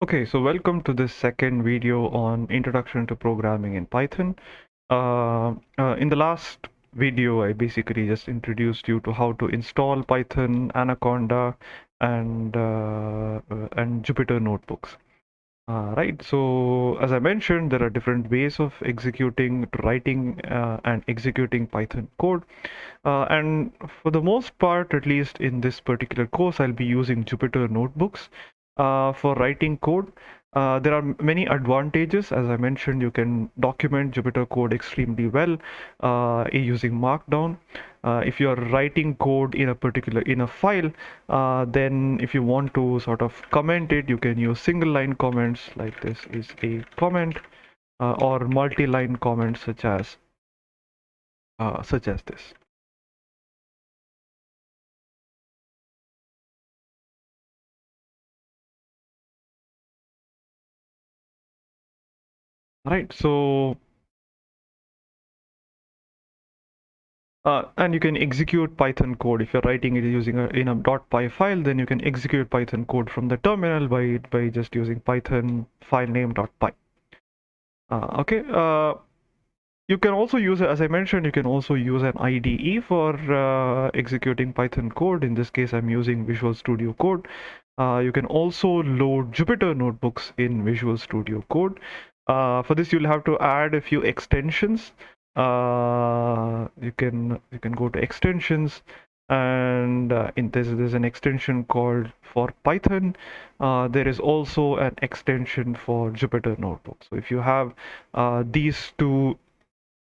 Okay, so welcome to this second video on Introduction to Programming in Python. In the last video, I basically just introduced you to how to install Python, Anaconda, and Jupyter notebooks. Right, so as I mentioned, there are different ways of writing and executing Python code. And for the most part, at least in this particular course, I'll be using Jupyter notebooks for writing code. There are many advantages. As I mentioned, you can document Jupyter code extremely well using Markdown. If you're writing code in a file, then if you want to sort of comment it, you can use single line comments like this is a comment, or multi-line comments such as this. Right, so and you can execute Python code if you're writing it using in a .py file. Then you can execute Python code from the terminal by just using Python file name .py. Okay. You can also use, as I mentioned, you can also use an IDE for executing Python code. In this case, I'm using Visual Studio Code. You can also load Jupyter notebooks in Visual Studio Code. For this, you'll have to add a few extensions. You can go to extensions, and there's an extension called for Python. There is also an extension for Jupyter Notebook. So if you have these two,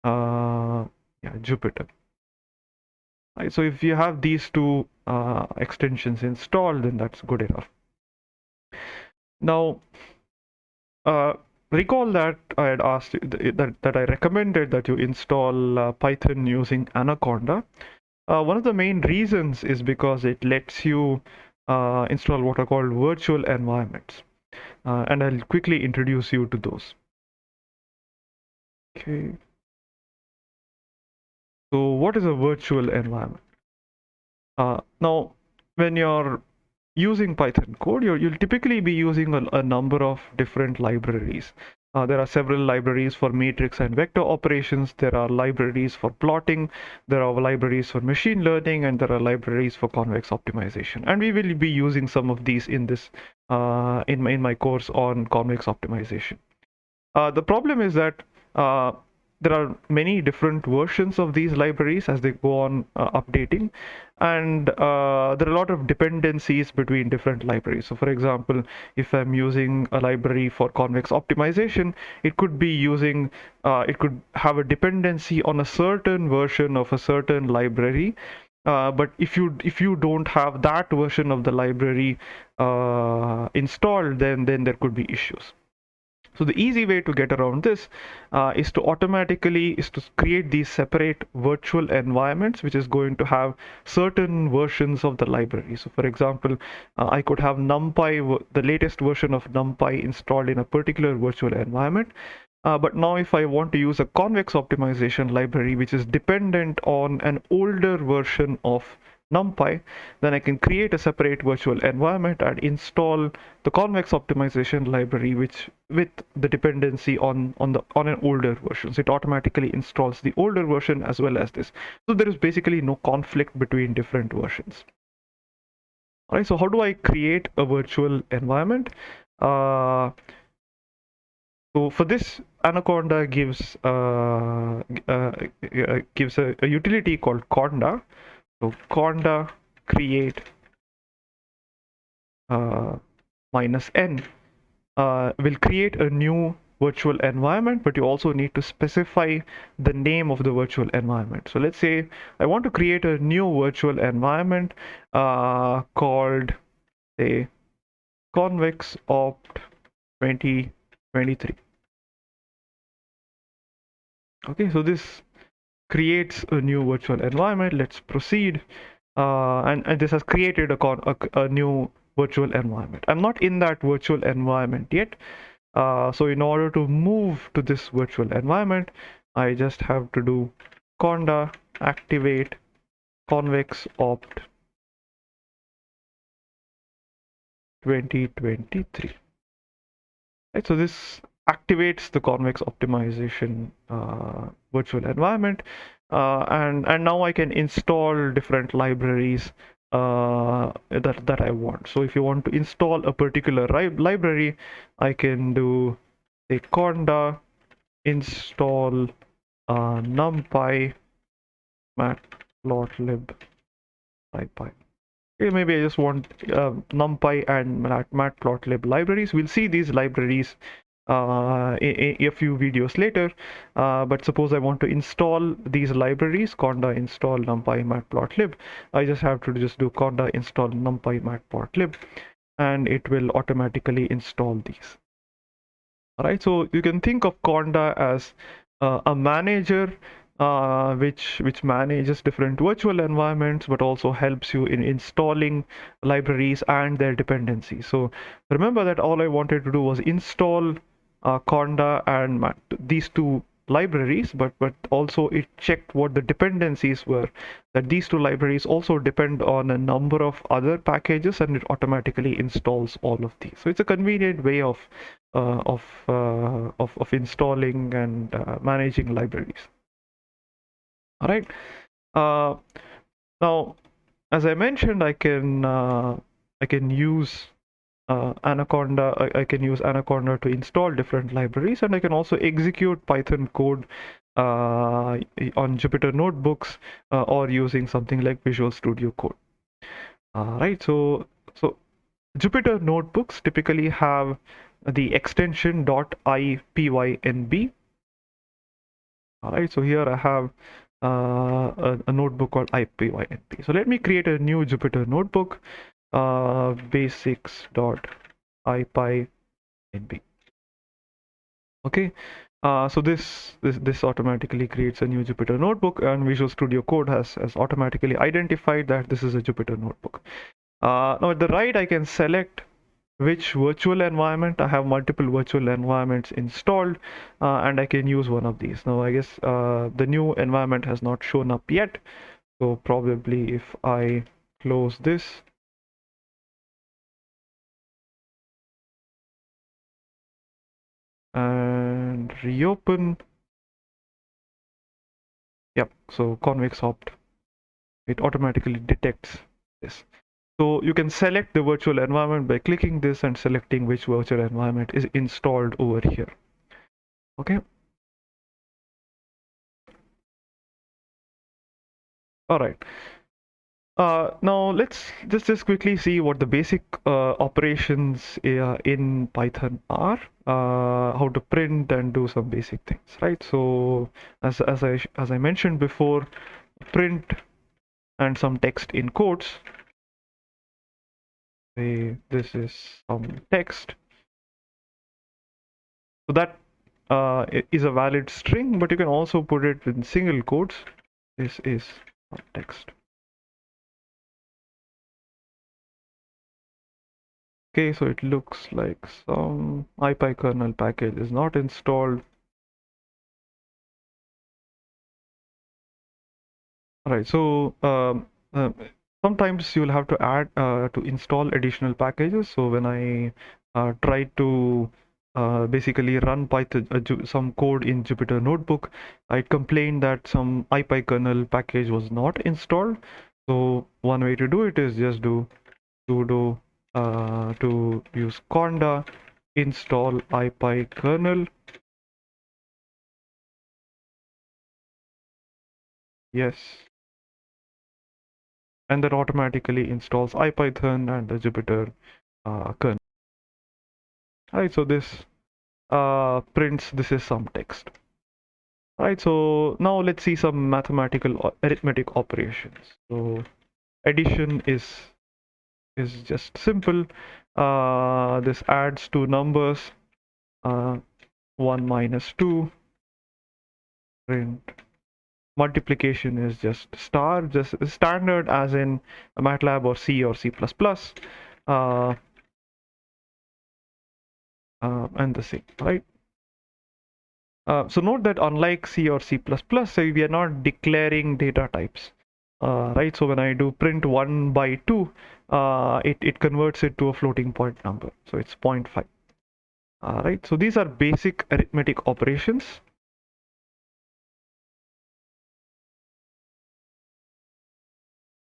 yeah, Jupyter. Right, so if you have these two extensions installed, then that's good enough. Now, uh, recall that I had asked that I recommended that you install Python using Anaconda. One of the main reasons is because it lets you install what are called virtual environments, and I'll quickly introduce you to those. Okay. So what is a virtual environment? Now, when you're using Python code, you'll typically be using a number of different libraries. There are several libraries for matrix and vector operations. There are libraries for plotting. There are libraries for machine learning, and there are libraries for convex optimization. And we will be using some of these in this in my course on convex optimization. The problem is that there are many different versions of these libraries as they go on updating, and there are a lot of dependencies between different libraries. So for example, if I'm using a library for convex optimization, it could have a dependency on a certain version of a certain library. But if you don't have that version of the library installed, then there could be issues. So the easy way to get around this is to create these separate virtual environments, which is going to have certain versions of the library. So for example, I could have NumPy, the latest version of NumPy installed in a particular virtual environment. But now if I want to use a convex optimization library, which is dependent on an older version of NumPy, then I can create a separate virtual environment and install the convex optimization library, which with the dependency on an older version. So it automatically installs the older version as well as this. So there is basically no conflict between different versions. All right, so how do I create a virtual environment? So for this, Anaconda gives a utility called Conda. So Conda create -n will create a new virtual environment, but you also need to specify the name of the virtual environment. So let's say I want to create a new virtual environment called, say, Convex Opt 2023. Okay, so this creates a new virtual environment. Let's proceed. And this has created a new virtual environment. I'm not in that virtual environment yet. So in order to move to this virtual environment, I just have to do conda activate convex opt 2023. right? So this activates the convex optimization virtual environment, and now I can install different libraries that I want. So if you want to install a particular library, I can do a conda install numpy matplotlib scipy. Okay, maybe I just want NumPy and Matplotlib libraries. We'll see these libraries a few videos later. But suppose I want to install these libraries, conda install NumPy Matplotlib. I just have to just do conda install NumPy Matplotlib, and it will automatically install these. All right, so you can think of conda as a manager which manages different virtual environments, but also helps you in installing libraries and their dependencies. So remember that all I wanted to do was install conda and these two libraries, but also it checked what the dependencies were, that these two libraries also depend on a number of other packages, and it automatically installs all of these. So it's a convenient way of installing and managing libraries. All right. Uh, Now, as I mentioned, I can use Anaconda. I can use Anaconda to install different libraries, and I can also execute Python code on Jupyter notebooks or using something like Visual Studio Code. Right. So Jupyter notebooks typically have the extension .ipynb. All right, so here I have a notebook called ipynb. So let me create a new Jupyter notebook, basics.ipynb. Okay, so this automatically creates a new Jupyter notebook, and Visual Studio Code has automatically identified that this is a Jupyter notebook. Now at the right, I can select which virtual environment. I have multiple virtual environments installed, and I can use one of these. Now I guess the new environment has not shown up yet, so probably if I close this and reopen, yep, so convex opt, it automatically detects this. So you can select the virtual environment by clicking this and selecting which virtual environment is installed over here. Okay. All right. Now let's just quickly see what the basic operations in Python are. How to print and do some basic things, right? So as I mentioned before, print and some text in quotes. Say this is some text. So that is a valid string, but you can also put it in single quotes. This is some text. Okay, so it looks like some ipykernel package is not installed. All right, so sometimes you'll have to add to install additional packages. So when I try to basically run Python some code in Jupyter Notebook, I complained that some ipykernel package was not installed. So one way to do it is just do sudo to use conda install ipykernel. Yes, and that automatically installs IPython and the Jupyter kernel. Alright, so this prints this is some text. Alright, so now let's see some mathematical arithmetic operations. So addition is just simple. This adds two numbers, 1 minus 2. Print. Multiplication is just star, just standard as in MATLAB or C or C++. Uh, and the same, right? So note that unlike C or C++, we are not declaring data types, right? So when I do print 1 by 2, it converts it to a floating point number. So it's 0.5. All right, so these are basic arithmetic operations.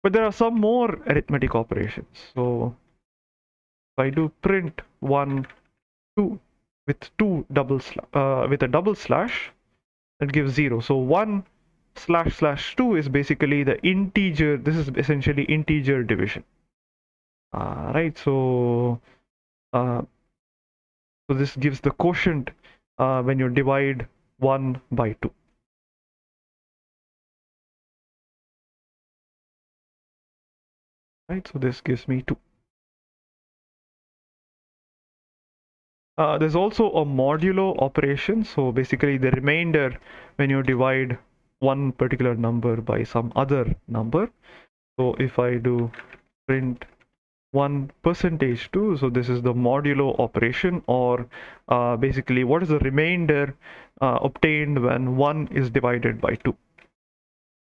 But there are some more arithmetic operations. So if I do print 1, 2 with with a double slash, that gives 0. So 1 slash slash 2 is basically the integer. This is essentially integer division. Right. Uh, so this gives the quotient when you divide 1 by 2. Right. So this gives me 2. There's also a modulo operation. So basically the remainder when you divide one particular number by some other number. So if I do print 1%2, so this is the modulo operation, or basically what is the remainder obtained when 1 is divided by 2.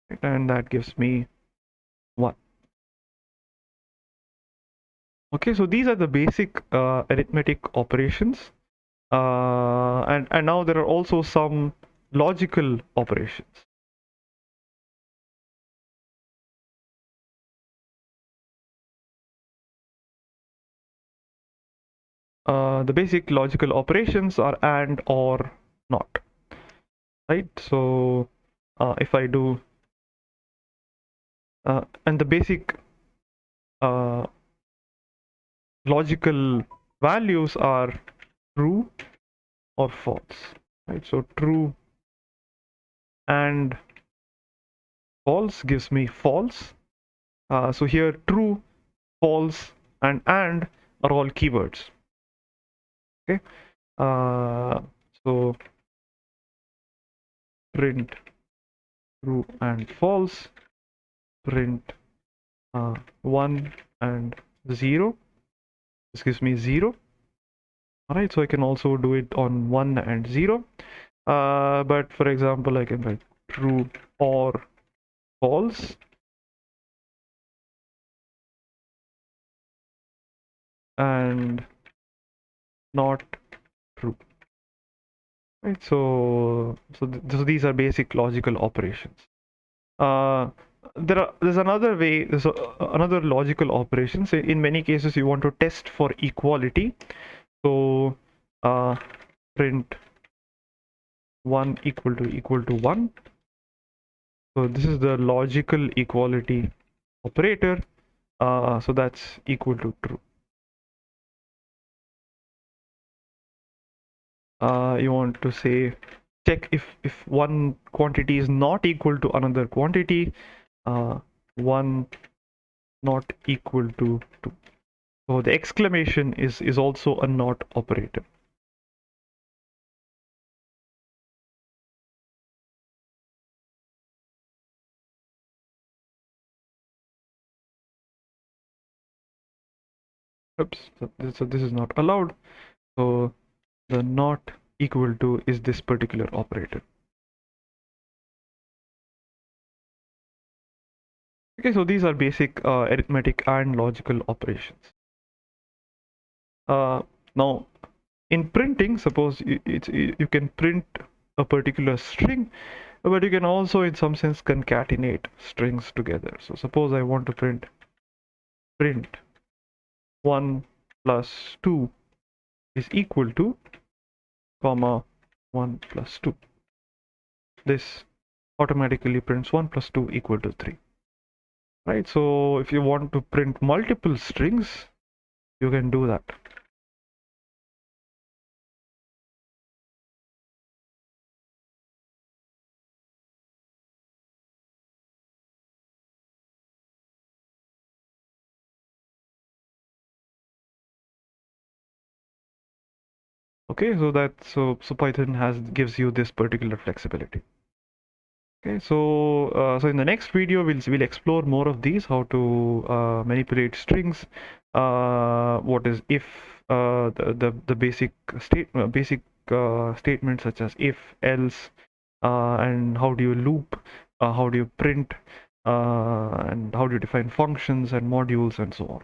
Right? And that gives me 1. Okay, so these are the basic arithmetic operations. And now there are also some logical operations. The basic logical operations are and, or, not. Right? So if I do, and the basic logical values are true or false. Right? So true and false gives me false. So here true, false, and are all keywords. Okay. So print true and false, print 1 and 0. This gives me 0. All right, so I can also do it on 1 and 0. But for example, I can write true or false, and not true. Right, so these are basic logical operations. Uh, there's another way. There's another logical operation. So in many cases, you want to test for equality. So print 1 equal to 1. So this is the logical equality operator. So that's equal to true. You want to say check if one quantity is not equal to another quantity, 1 not equal to 2. So the exclamation is also a not operator. Oops, so this is not allowed. So the not equal to is this particular operator. Okay, so these are basic arithmetic and logical operations. Now, in printing, suppose you can print a particular string, but you can also, in some sense, concatenate strings together. So suppose I want to print 1 plus 2 is equal to, comma, 1 plus 2. This automatically prints 1 plus 2 equal to 3. Right? So if you want to print multiple strings, you can do that. Okay, so Python gives you this particular flexibility. Okay, so in the next video we'll explore more of these, how to manipulate strings, what is if, the basic statements such as if, else, and how do you loop, how do you print, and how do you define functions and modules and so on.